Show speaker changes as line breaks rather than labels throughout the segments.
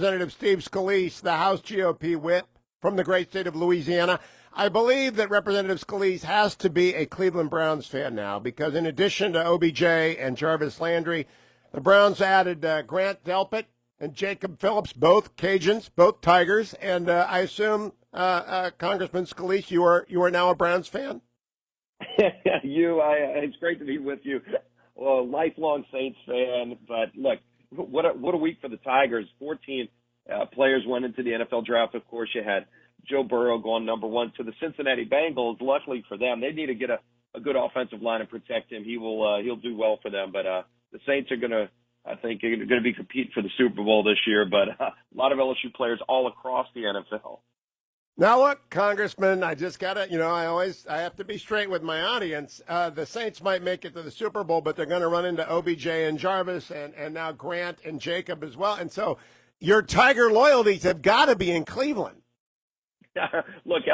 Representative Steve Scalise, the House GOP whip from the great state of Louisiana. I believe that Representative Scalise has to be a Cleveland Browns fan now because in addition to OBJ and Jarvis Landry, the Browns added Grant Delpit and Jacob Phillips, both Cajuns, both Tigers, and I assume, Congressman Scalise, you are now a Browns fan?
It's great to be with you. Well, lifelong Saints fan, but look, what a week for the Tigers. 14 players went into the NFL draft. Of course, you had Joe Burrow going number one to the Cincinnati Bengals. Luckily for them, they need to get a good offensive line and protect him. He'll do well for them. But the Saints are going to be competing for the Super Bowl this year. But a lot of LSU players all across the NFL.
Now look, Congressman, I just gotta, I have to be straight with my audience. The Saints might make it to the Super Bowl, but they're going to run into OBJ and Jarvis and now Grant and Jacob as well. And so your Tiger loyalties have got to be in Cleveland.
Look,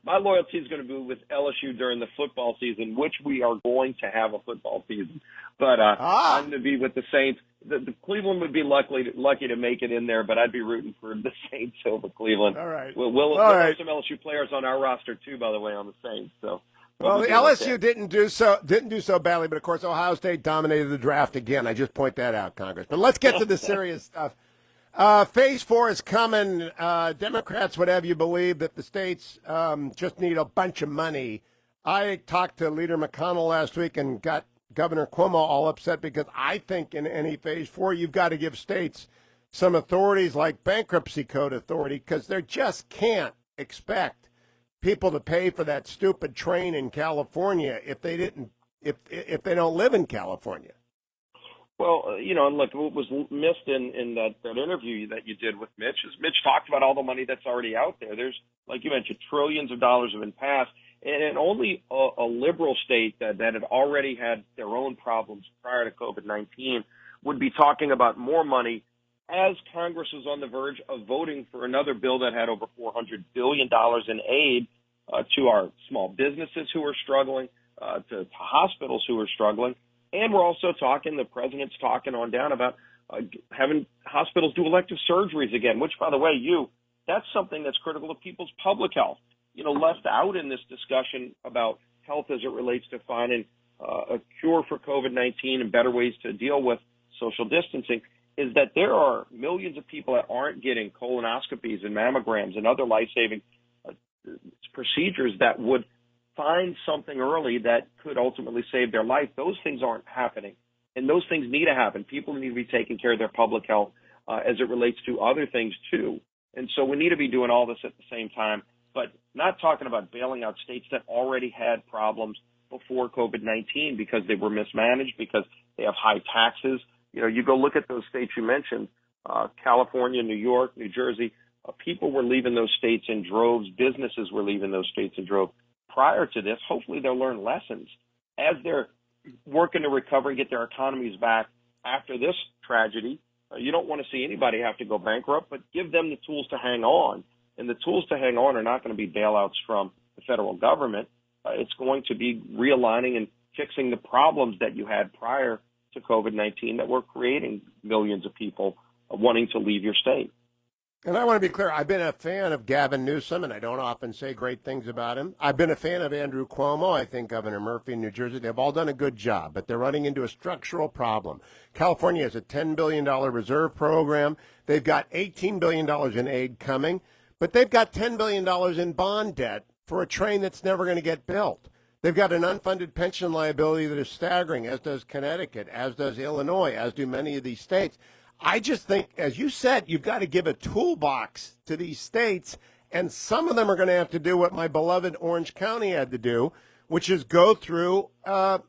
my loyalty is going to be with LSU during the football season, which we are going to have a football season. But I'm going to be with the Saints. The Cleveland would be lucky to make it in there, but I'd be rooting for the Saints over Cleveland.
All right.
We'll have some LSU players on our roster too, by the way, on the Saints. So.
Well, the LSU didn't do so badly, but of course Ohio State dominated the draft again. I just point that out, Congressman. Let's get to the serious stuff. Phase 4 is coming. Democrats would have you believe that the states just need a bunch of money. I talked to Leader McConnell last week and got Governor Cuomo all upset because I think in any Phase 4 you've got to give states some authorities like bankruptcy code authority because they just can't expect people to pay for that stupid train in California if they don't live in California.
Well, and look, what was missed in that interview that you did with Mitch is Mitch talked about all the money that's already out there. There's, like you mentioned, trillions of dollars have been passed, and only a liberal state that had already had their own problems prior to COVID-19 would be talking about more money as Congress was on the verge of voting for another bill that had over $400 billion in aid to our small businesses who are struggling, to hospitals who are struggling. And we're also the president's talking on down about having hospitals do elective surgeries again, which, by the way, that's something that's critical to people's public health. Left out in this discussion about health as it relates to finding a cure for COVID-19 and better ways to deal with social distancing is that there are millions of people that aren't getting colonoscopies and mammograms and other life-saving procedures that would find something early that could ultimately save their life. Those things aren't happening, and those things need to happen. People need to be taking care of their public health as it relates to other things too. And so we need to be doing all this at the same time, but not talking about bailing out states that already had problems before COVID-19 because they were mismanaged, because they have high taxes. You go look at those states you mentioned, California, New York, New Jersey, people were leaving those states in droves. Businesses were leaving those states in droves. Prior to this, hopefully they'll learn lessons as they're working to recover and get their economies back after this tragedy. You don't want to see anybody have to go bankrupt, but give them the tools to hang on. And the tools to hang on are not going to be bailouts from the federal government. It's going to be realigning and fixing the problems that you had prior to COVID-19 that were creating millions of people wanting to leave your state.
And I want to be clear, I've been a fan of Gavin Newsom, and I don't often say great things about him. I've been a fan of Andrew Cuomo. I think Governor Murphy in New Jersey, they've all done a good job, but they're running into a structural problem. California has a $10 billion reserve program. They've got $18 billion in aid coming, but they've got $10 billion in bond debt for a train that's never going to get built. They've got an unfunded pension liability that is staggering, as does Connecticut, as does Illinois, as do many of these states. I just think, as you said, you've got to give a toolbox to these states, and some of them are going to have to do what my beloved Orange County had to do, which is go through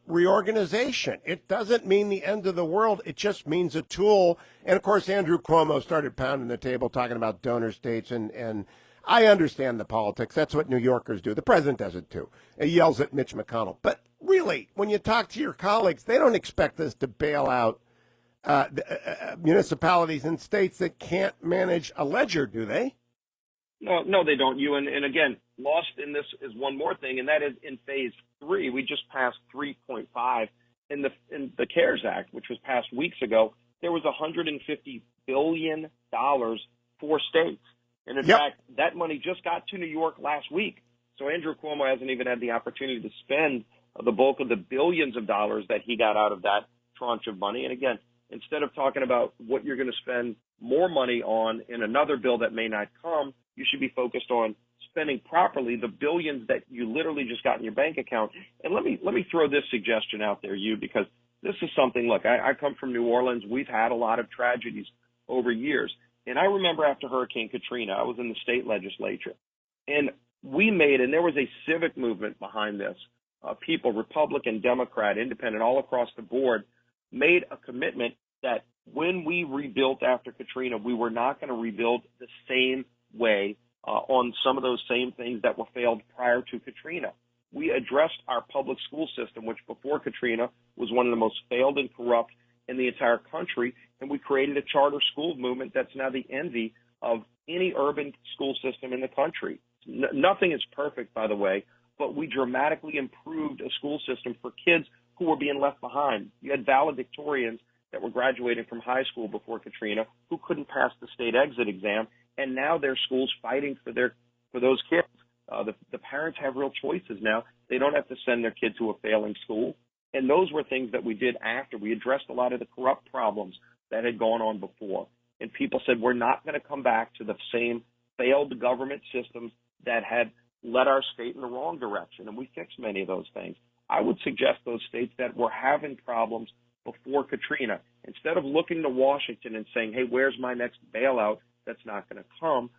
reorganization. It doesn't mean the end of the world. It just means a tool. And, of course, Andrew Cuomo started pounding the table talking about donor states, and I understand the politics. That's what New Yorkers do. The president does it, too. He yells at Mitch McConnell. But really, when you talk to your colleagues, they don't expect us to bail out municipalities and states that can't manage a ledger, do they?
No, they don't. And again, lost in this is one more thing, and that is in phase 3. We just passed 3.5 in the CARES Act, which was passed weeks ago. There was $150 billion 4 states. And in
Yep.
fact, that money just got to New York last week. So Andrew Cuomo hasn't even had the opportunity to spend the bulk of the billions of dollars that he got out of that tranche of money. And again, instead of talking about what you're going to spend more money on in another bill that may not come, you should be focused on spending properly the billions that you literally just got in your bank account. And let me throw this suggestion out there, you, because this is something, look, I come from New Orleans. We've had a lot of tragedies over years. And I remember after Hurricane Katrina, I was in the state legislature, and there was a civic movement behind this. People, Republican, Democrat, Independent, all across the board, made a commitment that when we rebuilt after Katrina, we were not going to rebuild the same way on some of those same things that were failed prior to Katrina. We addressed our public school system, which before Katrina was one of the most failed and corrupt in the entire country, and we created a charter school movement that's now the envy of any urban school system in the country. Nothing is perfect, by the way, but we dramatically improved a school system for kids who were being left behind. You had valedictorians that were graduating from high school before Katrina who couldn't pass the state exit exam, and now their schools fighting for those kids. The parents have real choices now. They don't have to send their kid to a failing school. And those were things that we did after. We addressed a lot of the corrupt problems that had gone on before. And people said, we're not going to come back to the same failed government systems that had led our state in the wrong direction. And we fixed many of those things. I would suggest those states that were having problems before Katrina, instead of looking to Washington and saying, hey, where's my next bailout that's not going to come,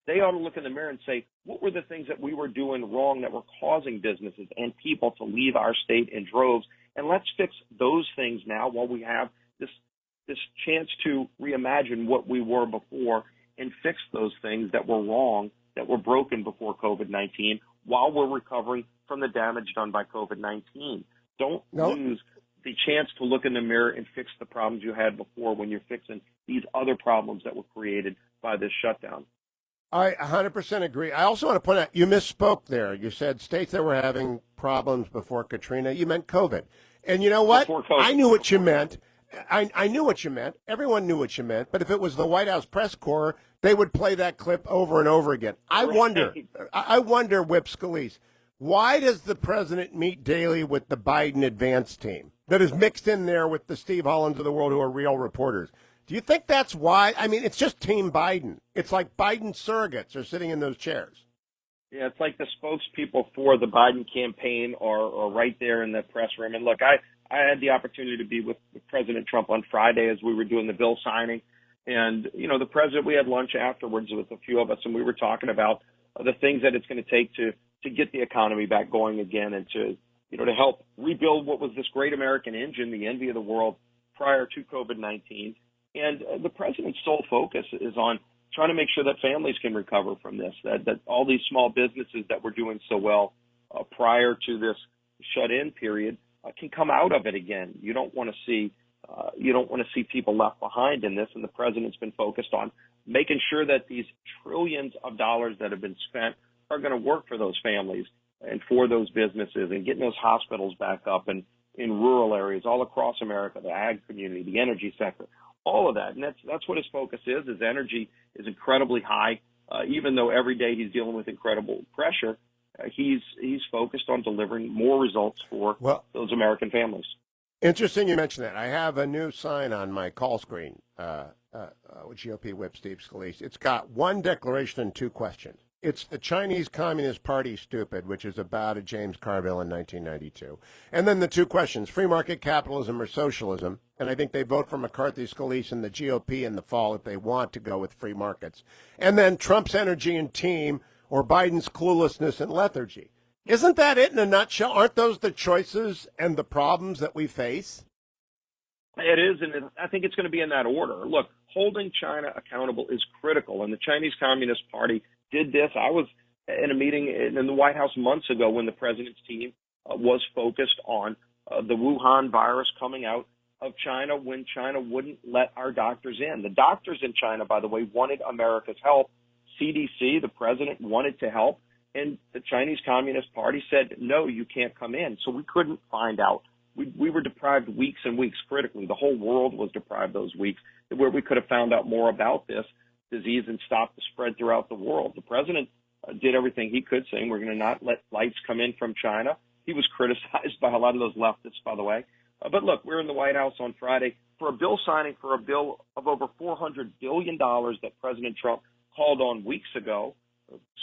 they ought to look in the mirror and say, what were the things that we were doing wrong that were causing businesses and people to leave our state in droves? And let's fix those things now while we have this chance to reimagine what we were before and fix those things that were wrong, that were broken before COVID-19 while we're recovering from the damage done by COVID-19. Don't lose the chance to look in the mirror and fix the problems you had before when you're fixing these other problems that were created by this shutdown.
I 100% agree. I also want to point out, you misspoke there. You said states that were having problems before Katrina. You meant COVID. And you know what? I knew what you meant. I knew what you meant. Everyone knew what you meant. But if it was the White House press corps, they would play that clip over and over again. I wonder, Whip Scalise, why does the president meet daily with the Biden advance team that is mixed in there with the Steve Hollands of the world who are real reporters? Do you think that's why? I mean, it's just Team Biden. It's like Biden surrogates are sitting in those chairs.
Yeah, it's like the spokespeople for the Biden campaign are right there in the press room. And look, I had the opportunity to be with President Trump on Friday as we were doing the bill signing. And, you know, the president, we had lunch afterwards with a few of us, and we were talking about the things that it's going to take to get the economy back going again and to help rebuild what was this great American engine, the envy of the world prior to COVID-19. And the president's sole focus is on trying to make sure that families can recover from this, that all these small businesses that were doing so well prior to this shut-in period can come out of it again. You don't want to see people left behind in this, and the president's been focused on making sure that these trillions of dollars that have been spent are going to work for those families and for those businesses and getting those hospitals back up and in rural areas all across America, the ag community, the energy sector. All of that, and that's what his focus is. His energy is incredibly high, even though every day he's dealing with incredible pressure. He's focused on delivering more results for those American families.
Interesting you mentioned that. I have a new sign on my call screen, GOP Whip Steve Scalise. It's got one declaration and two questions. It's the Chinese Communist Party stupid, which is about a James Carville in 1992. And then the two questions, free market capitalism or socialism. And I think they vote for McCarthy, Scalise, and the GOP in the fall if they want to go with free markets. And then Trump's energy and team or Biden's cluelessness and lethargy. Isn't that it in a nutshell? Aren't those the choices and the problems that we face?
It is, and I think it's going to be in that order. Look, holding China accountable is critical, and the Chinese Communist Party did this. I was in a meeting in the White House months ago when the president's team was focused on the Wuhan virus coming out of China when China wouldn't let our doctors in. The doctors in China, by the way, wanted America's help. CDC, the president, wanted to help, and the Chinese Communist Party said, no, you can't come in. So we couldn't find out. We were deprived weeks and weeks critically. The whole world was deprived those weeks where we could have found out more about this disease and stop the spread throughout the world. The president did everything he could, saying we're going to not let lights come in from China. He was criticized by a lot of those leftists, by the way. But look, we're in the White House on Friday for a bill signing for a bill of over $400 billion that President Trump called on weeks ago.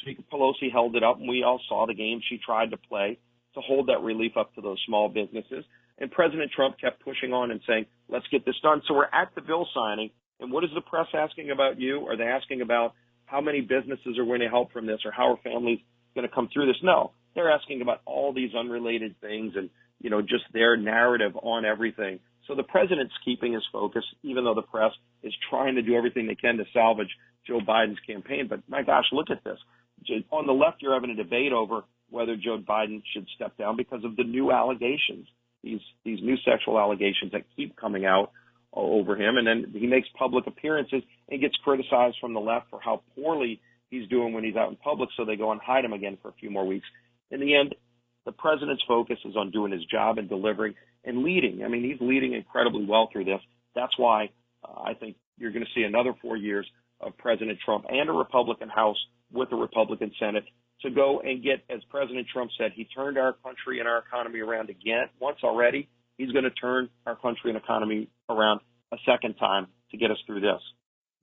Speaker Pelosi held it up, and we all saw the game she tried to play to hold that relief up to those small businesses. And President Trump kept pushing on and saying, let's get this done. So we're at the bill signing. And what is the press asking about you? Are they asking about how many businesses are going to help from this, or how are families going to come through this? No, they're asking about all these unrelated things and, you know, just their narrative on everything. So the president's keeping his focus, even though the press is trying to do everything they can to salvage Joe Biden's campaign. But my gosh, look at this. On the left, you're having a debate over whether Joe Biden should step down because of the new allegations, these new sexual allegations that keep coming out over him. And then he makes public appearances and gets criticized from the left for how poorly he's doing when he's out in public. So they go and hide him again for a few more weeks. In the end, the president's focus is on doing his job and delivering and leading. I mean, he's leading incredibly well through this. That's why I think you're going to see another 4 years of President Trump and a Republican House with a Republican Senate to go and get, as President Trump said, he turned our country and our economy around again once already. He's going to turn our country and economy around a second time to get us through this.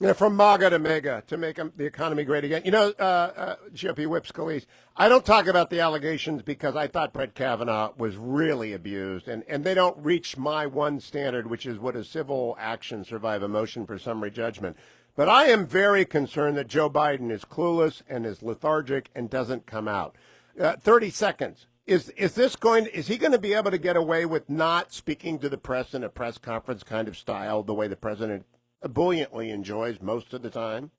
Yeah, from MAGA to MEGA, to make the economy great again. You know, GOP Whip Scalise, I don't talk about the allegations because I thought Brett Kavanaugh was really abused, and they don't reach my one standard, which is would a civil action survive a motion for summary judgment. But I am very concerned that Joe Biden is clueless and is lethargic and doesn't come out. 30 seconds. Is he going to be able to get away with not speaking to the press in a press conference kind of style, the way the president ebulliently enjoys most of the time?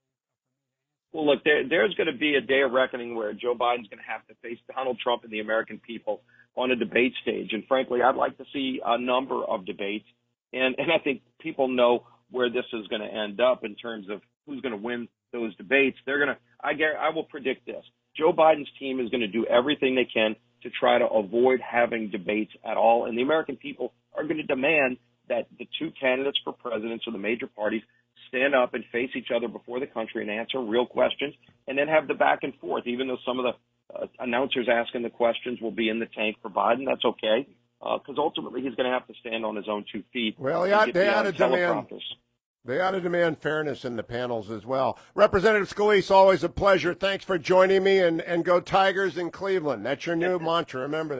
Well, look, there's going to be a day of reckoning where Joe Biden's going to have to face Donald Trump and the American people on a debate stage. And frankly, I'd like to see a number of debates. And I think people know where this is going to end up in terms of who's going to win those debates. I will predict this. Joe Biden's team is going to do everything they can to try to avoid having debates at all. And the American people are going to demand that the two candidates for presidents of the major parties stand up and face each other before the country and answer real questions, and then have the back and forth. Even though some of the announcers asking the questions will be in the tank for Biden, that's okay, because ultimately he's going to have to stand on his own 2 feet.
Well, they ought to demand fairness in the panels as well. Representative Scalise, always a pleasure. Thanks for joining me, and go Tigers in Cleveland. That's your new mantra. Remember that.